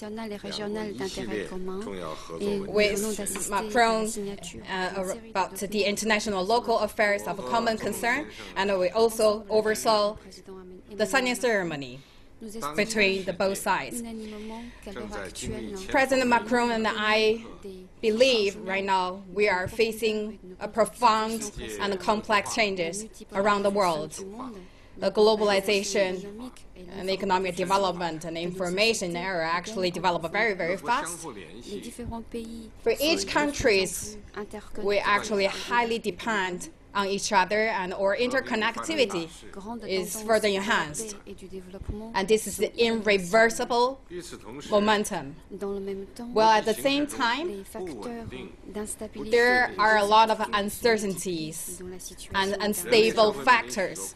et régionales d'intérêt commun. With Macron about the international local affairs of common concern, and we also oversaw the signing ceremony between the both sides. President Macron and I believe right now we are facing a profound and complex changes around the world. The globalization and economic development and information era actually develop very, very fast. For each country, we actually highly depend on each other, and our interconnectivity is further enhanced. And this is the irreversible momentum. Well, at the same time, there are a lot of uncertainties and unstable factors.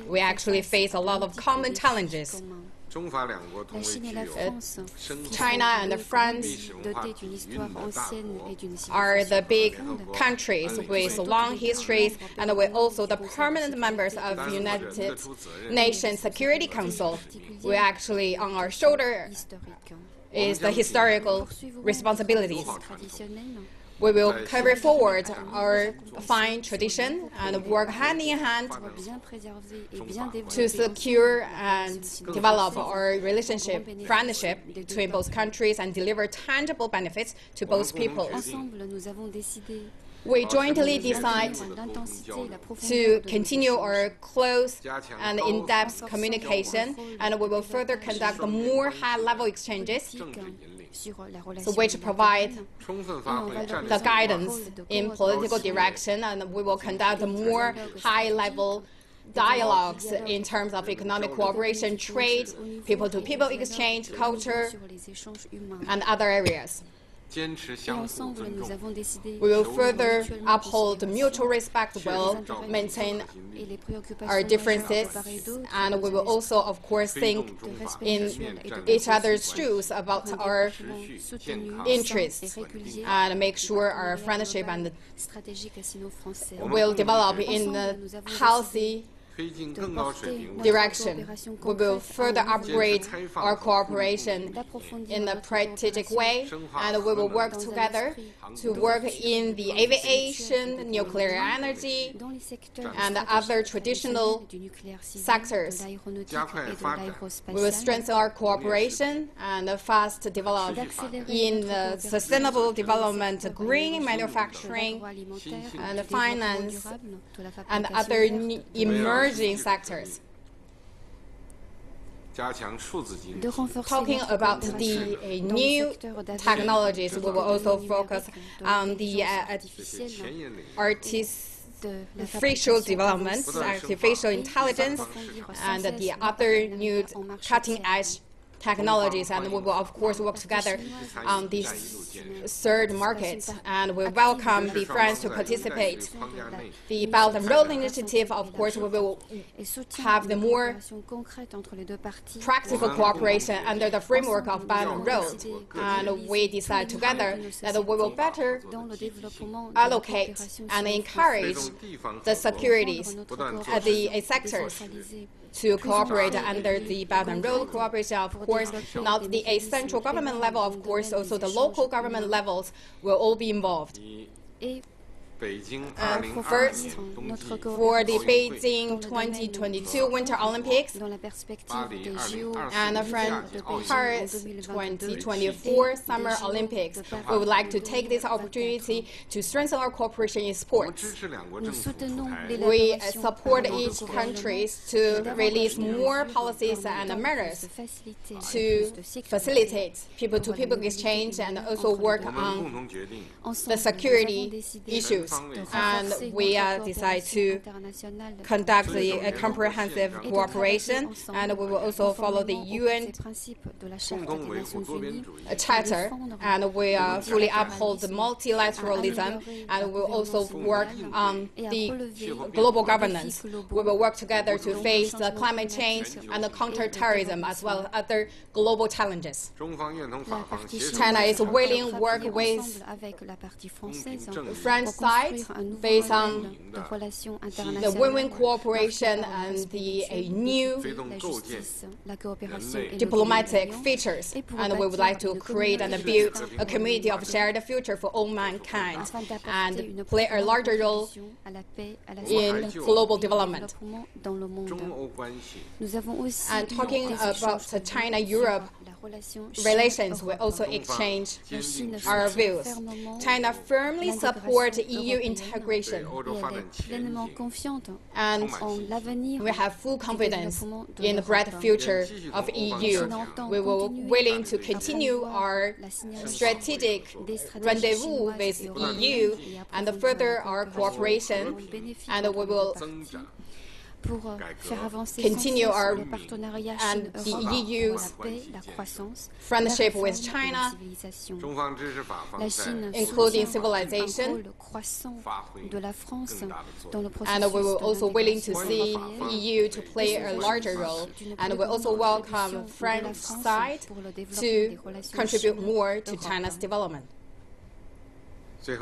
We actually face a lot of common challenges. China and France are the big countries with long histories, and we're also the permanent members of the United Nations Security Council. We actually, on our shoulder, is the historical responsibilities. We will carry forward our fine tradition and work hand in hand to secure and develop our friendship between both countries and deliver tangible benefits to both peoples. We jointly decide to continue our close and in-depth communication, and we will further conduct more high-level exchanges, which provide the guidance in political direction, and we will conduct more high-level dialogues in terms of economic cooperation, trade, people-to-people exchange, culture, and other areas. We will further uphold mutual respect, will maintain our differences, and we will also, of course, think in each other's shoes about our interests and make sure our friendship and will develop in a healthy direction. We will further upgrade our cooperation in a strategic way, and we will work together to work in the aviation, nuclear energy, and other traditional sectors. We will strengthen our cooperation and fast develop in the sustainable development, green manufacturing, and finance, and other emerging sectors. Talking about the new technologies, we will also focus on the artificial development, artificial intelligence, and the other new cutting-edge technologies, and we will, of course, work together on this third market, and we welcome the friends to participate. The Belt and Road Initiative, of course, we will have the more practical cooperation under the framework of Belt and Road, and we decide together that we will better allocate and encourage the securities at the sectors to cooperate under the Belt and Road cooperation. Of course, not the central government level, of course, also the local government levels will all be involved. First, for the Beijing 2022 Winter Olympics and Paris 2024 Summer Olympics, we would like to take this opportunity to strengthen our cooperation in sports. We support each country to release more policies and measures to facilitate people-to-people exchange and also work on the security issues. And we decide to conduct a comprehensive cooperation, and we will also follow the UN Charter, and we fully uphold the multilateralism, and we will also work on the global governance. We will work together to face the climate change and the counter-terrorism as well as other global challenges. China is willing to work with French side side based on the win-win cooperation and a new diplomatic features. And we would like to create and build a community of shared future for all mankind and play a larger role in global development. And talking about China-Europe relations, we also exchange our views. China firmly supports EU integration, and we have full confidence in the bright future of EU. We will be willing to continue our strategic rendezvous with EU and further our cooperation, and we will continue our and the EU's friendship with China, including civilization, and we will also willing to see EU to play a larger role, and we also welcome French side to contribute more to China's development. And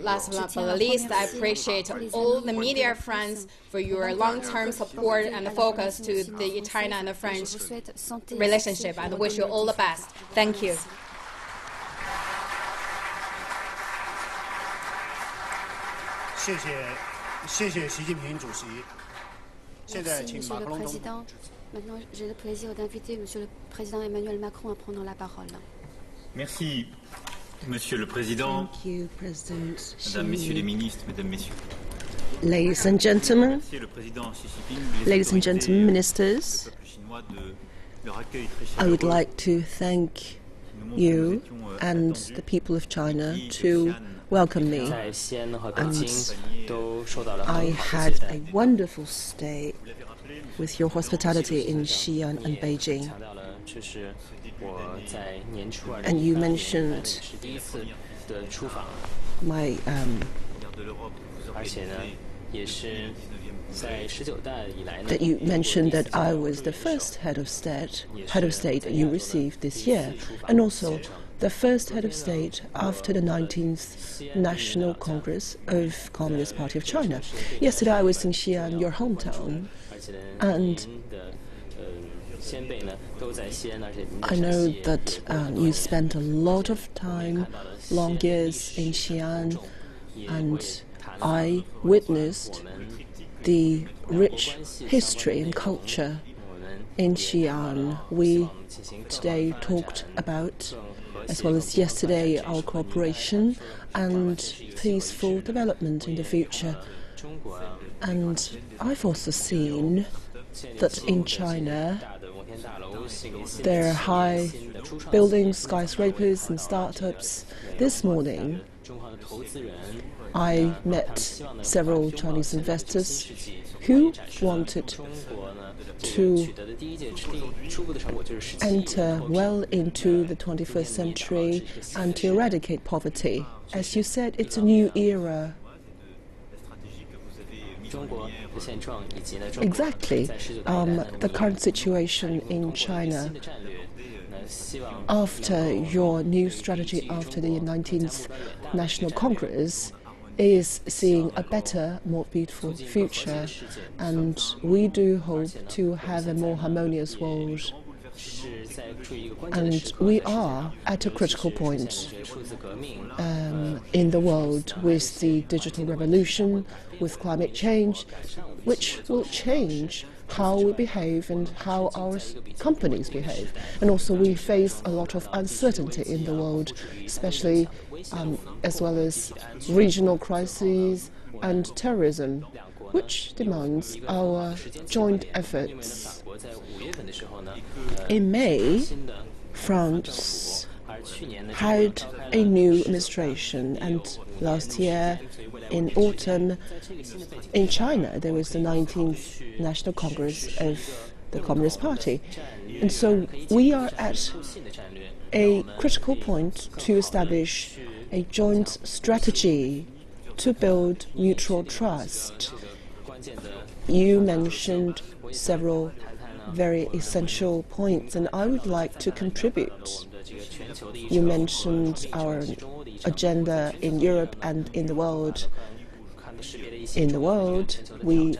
last but not least, I appreciate all the media friends for your long-term support and focus to the China and the French relationship, and wish you all the best. Thank you. 谢谢习近平主席。现在请马克龙总统。Maintenant, j'ai le plaisir d'inviter Monsieur le Président Emmanuel Macron à prendre la parole. Merci, Monsieur le Président. Thank you, President Xi. Mesdames, Messieurs les ministres, Mesdames, Messieurs. Ladies and gentlemen, Merci le Président Xi Jinping, ladies and gentlemen, ministers, I would like to thank you and the people of China to welcome me. And I had a wonderful stay with your hospitality in Xi'an and Beijing. And you mentioned my that you mentioned that I was the first head of state you received this year, and also the first head of state after the 19th National Congress of Communist Party of China. Yesterday I was in Xi'an, your hometown, and I know that you spent a lot of time, long years in Xi'an, and I witnessed the rich history and culture in Xi'an. We today talked about, as well as yesterday, our cooperation and peaceful development in the future. And I've also seen that in China there are high buildings, skyscrapers and startups. This morning I met several Chinese investors who wanted to enter well into the 21st century and to eradicate poverty. As you said, it's a new era. Exactly. The current situation in China, after your new strategy after the 19th National Congress, is seeing a better, more beautiful future, and we do hope to have a more harmonious world. And we are at a critical point in the world with the digital revolution, with climate change, which will change how we behave and how our companies behave. And also we face a lot of uncertainty in the world, especially as well as regional crises and terrorism, which demands our joint efforts. In May, France had a new administration, and last year in autumn in China there was the 19th National Congress of the Communist Party. And so we are at a critical point to establish a joint strategy to build mutual trust. You mentioned several very essential points, and I would like to contribute You mentioned our agenda in Europe and in the world. In the world, we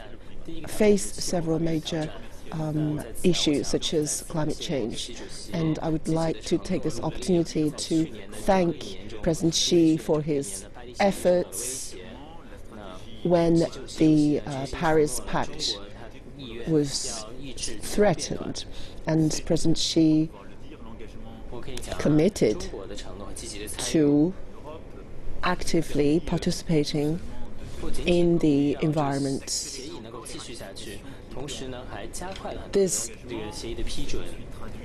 face several major issues such as climate change, and I would like to take this opportunity to thank President Xi for his efforts when the Paris Pact was threatened, and President Xi committed to actively participating in the environment. This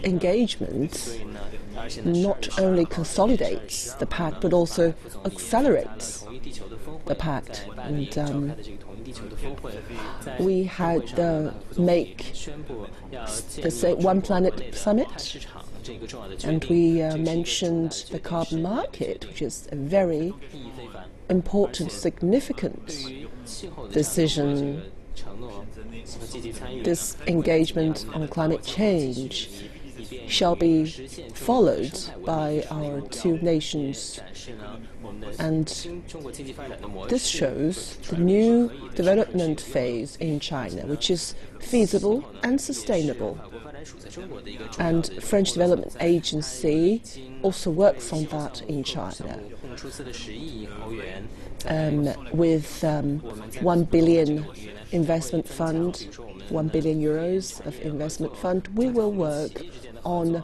engagement not only consolidates the pact but also accelerates the pact. And we had make the One Planet Summit, and we mentioned the carbon market, which is a very important, significant decision. This engagement on climate change shall be followed by our two nations, and this shows the new development phase in China, which is feasible and sustainable. And French Development Agency also works on that in China. With 1 billion investment fund, 1 billion euros of investment fund, we will work on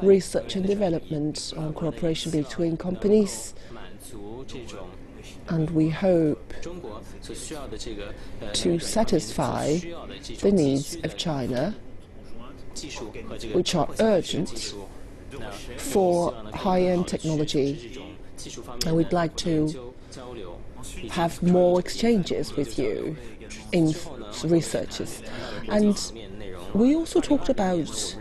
research and development, on cooperation between companies, and we hope to satisfy the needs of China, which are urgent for high-end technology. And we'd like to have more exchanges with you in researches. And we also talked about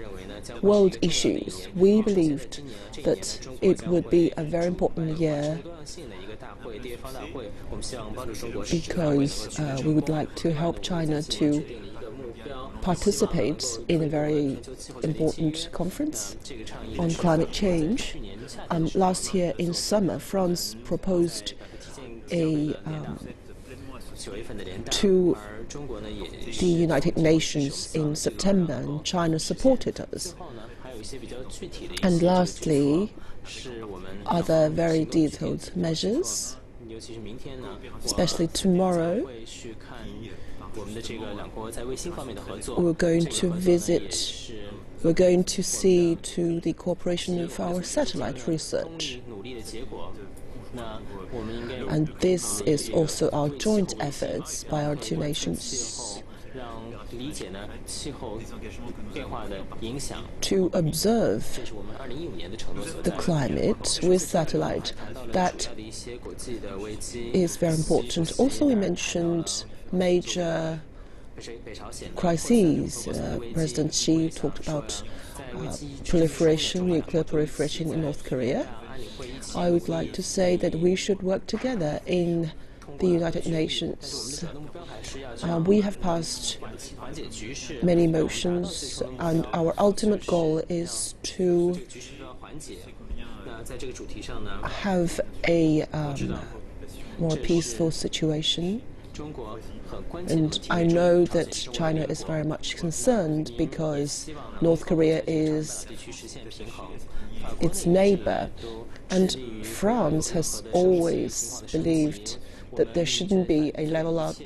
world issues. We believed that it would be a very important year because we would like to help China to participate in a very important conference on climate change. Last year in summer, France proposed to the United Nations in September, and China supported us. And lastly, other very detailed measures, especially tomorrow, we're going to see to the cooperation of our satellite research. And this is also our joint efforts by our two nations to observe the climate with satellite. That is very important. Also, we mentioned major crises. President Xi talked about proliferation, nuclear proliferation in North Korea. I would like to say that we should work together in the United Nations. We have passed many motions, and our ultimate goal is to have a more peaceful situation. And I know that China is very much concerned because North Korea is its neighbor. And France has always believed that there shouldn't be a level up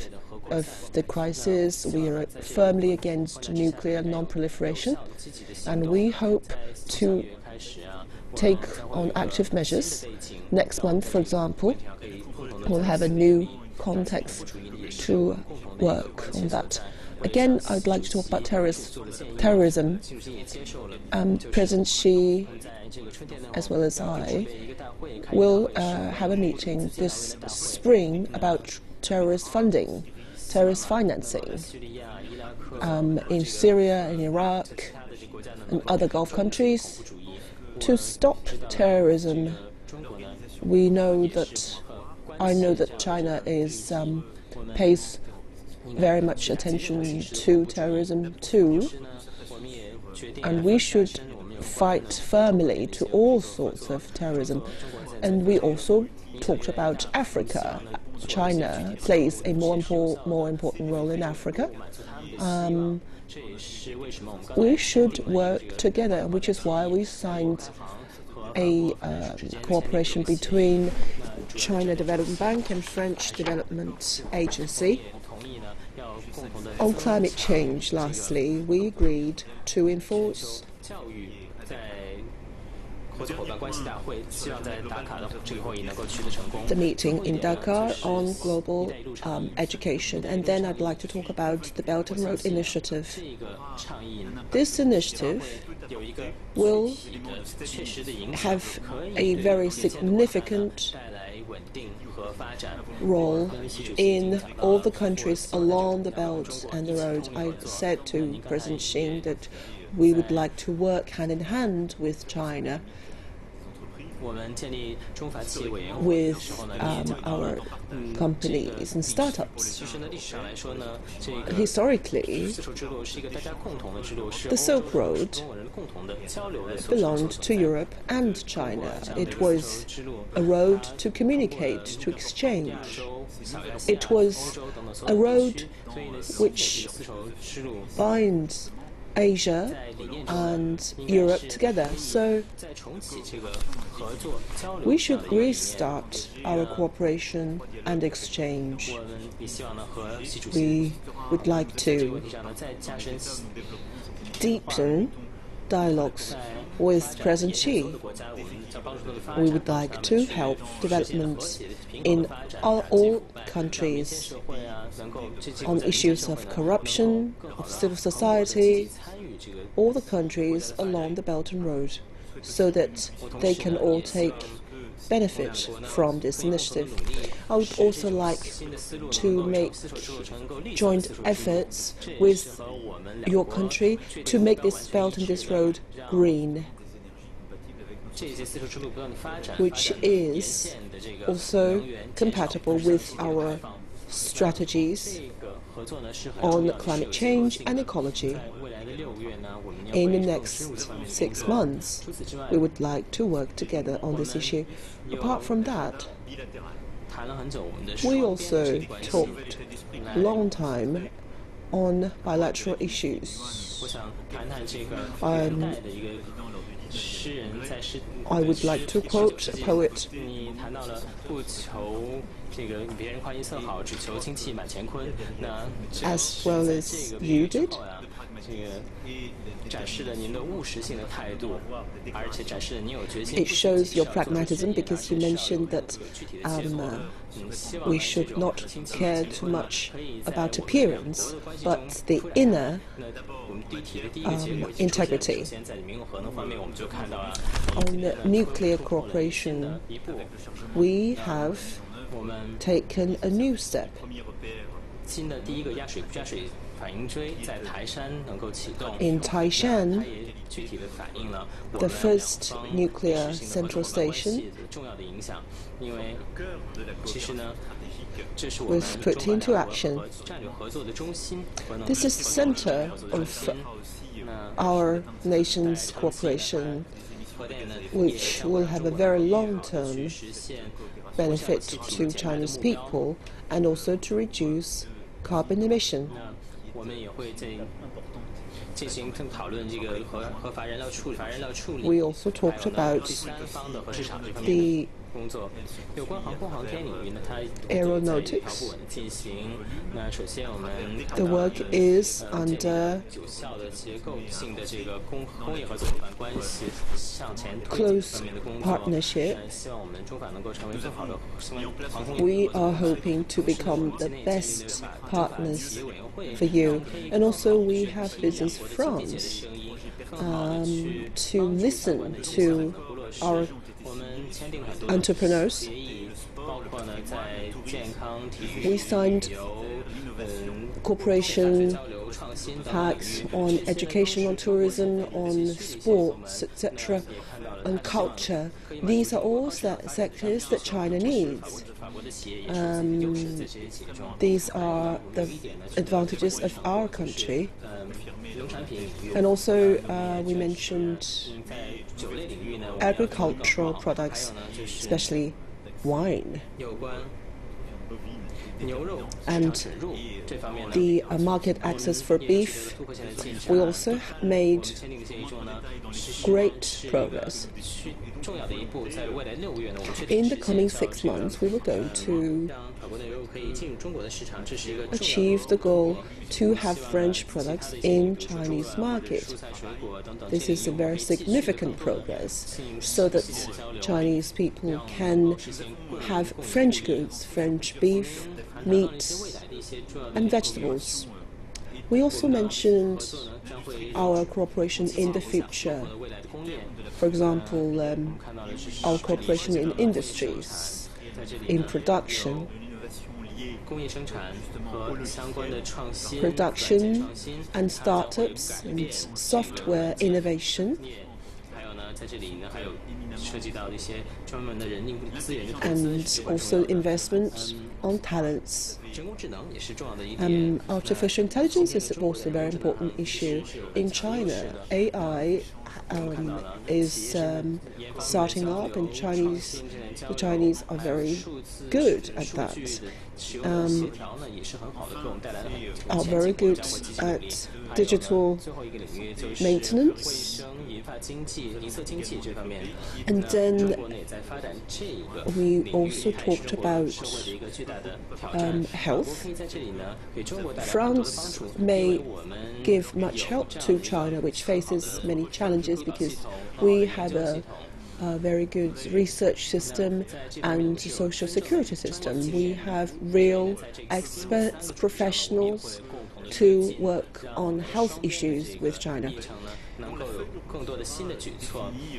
of the crisis. We are firmly against nuclear non-proliferation, and we hope to take on active measures. Next month, for example, we'll have a new context to work on that. Again, I'd like to talk about terrorism. President Xi, as well as I, will have a meeting this spring about terrorist funding, terrorist financing in Syria and Iraq and other Gulf countries. To stop terrorism, I know that China pays very much attention to terrorism too, and we should fight firmly to all sorts of terrorism. And we also talked about Africa. China plays a more important role in Africa. We should work together, which is why we signed a cooperation between China Development Bank and French Development Agency. On climate change, lastly, we agreed to enforce the meeting in Dakar on global education. And then I'd like to talk about the Belt and Road Initiative. This initiative will have a very significant role in all the countries along the Belt and the Road. I said to President Xi that we would like to work hand in hand with China, with our companies and startups. Historically, the Silk Road belonged to Europe and China. It was a road to communicate, to exchange. It was a road which binds Asia and Europe together. So we should restart our cooperation and exchange. We would like to deepen dialogues with President Xi. We would like to help development in all countries on issues of corruption, of civil society, all the countries along the Belt and Road, so that they can all take benefit from this initiative. I would also like to make joint efforts with your country to make this belt and this road green, which is also compatible with our strategies on climate change and ecology. In the next 6 months, we would like to work together on this issue. Apart from that, we also talked a long time on bilateral issues. I would like to quote a poet. As well as you did. It shows your pragmatism, because you mentioned that we should not care too much about appearance, but the inner integrity. On nuclear cooperation, we have taken a new step. In Taishan, the first nuclear central station was put into action. This is the center of our nation's cooperation, which will have a very long-term benefit to China's people and also to reduce carbon emission. We also talked about the aeronautics. The work is under close partnership. We are hoping to become the best partners for you. And also we have Business France to listen to our entrepreneurs. We signed cooperation pacts on education, on tourism, on sports, etc., on culture. These are all sectors that China needs. These are the advantages of our country. And also, we mentioned agricultural products, especially wine. And the market access for beef, we also made great progress. In the coming 6 months, we were going to achieve the goal to have French products in Chinese market. This is a very significant progress so that Chinese people can have French goods, French beef, meat and vegetables. We also mentioned our cooperation in the future. For example, our cooperation in industries, in production and startups and software innovation, and also investment on talents. Artificial intelligence is also a very important issue in China. AI is starting up, and the Chinese are very good at that. Are very good at digital maintenance. And then we also talked about health. France may give much help to China, which faces many challenges because we have a very good research system and social security system. We have real experts, professionals to work on health issues with China,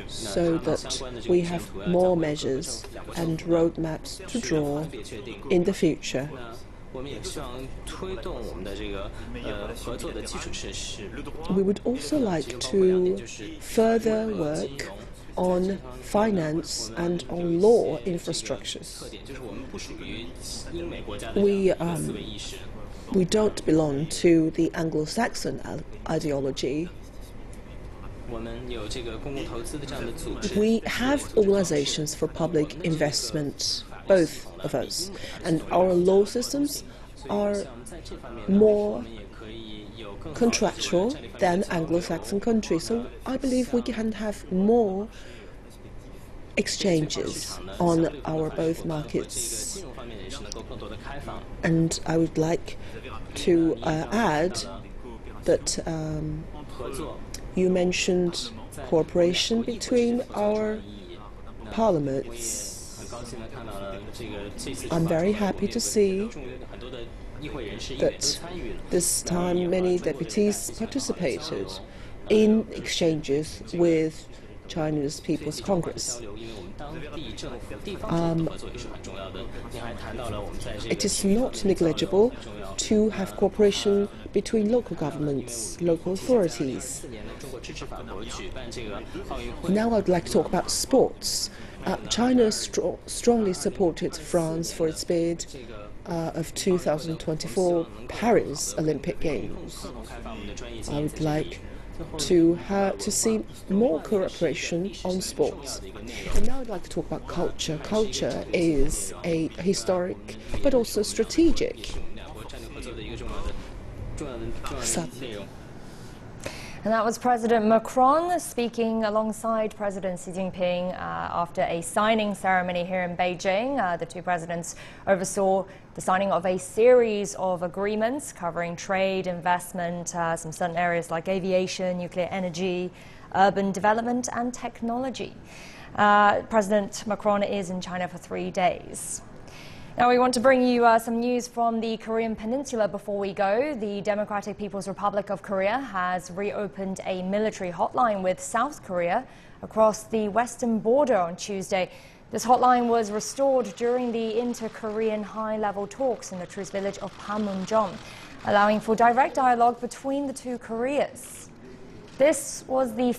so that we have more measures and roadmaps to draw in the future. We would also like to further work on finance and on law infrastructures. We don't belong to the Anglo-Saxon ideology. We have organizations for public investment, both of us, and our law systems are more contractual than Anglo-Saxon countries. So I believe we can have more exchanges on our both markets. And I would like to add that you mentioned cooperation between our parliaments. I'm very happy to see that this time many deputies participated in exchanges with China's People's Congress. It is not negligible to have cooperation between local governments, local authorities. Now I'd like to talk about sports. China strongly supported France for its bid of 2024 Paris Olympic Games. I would like to see more cooperation on sports. And now I'd like to talk about culture. Culture is a historic but also strategic. And that was President Macron speaking alongside President Xi Jinping after a signing ceremony here in Beijing. The two presidents oversaw the signing of a series of agreements covering trade, investment, some certain areas like aviation, nuclear energy, urban development and technology. President Macron is in China for 3 days. Now we want to bring you some news from the Korean Peninsula before we go. The Democratic People's Republic of Korea has reopened a military hotline with South Korea across the western border on Tuesday. This hotline was restored during the inter-Korean high-level talks in the truce village of Panmunjom, allowing for direct dialogue between the two Koreas. This was the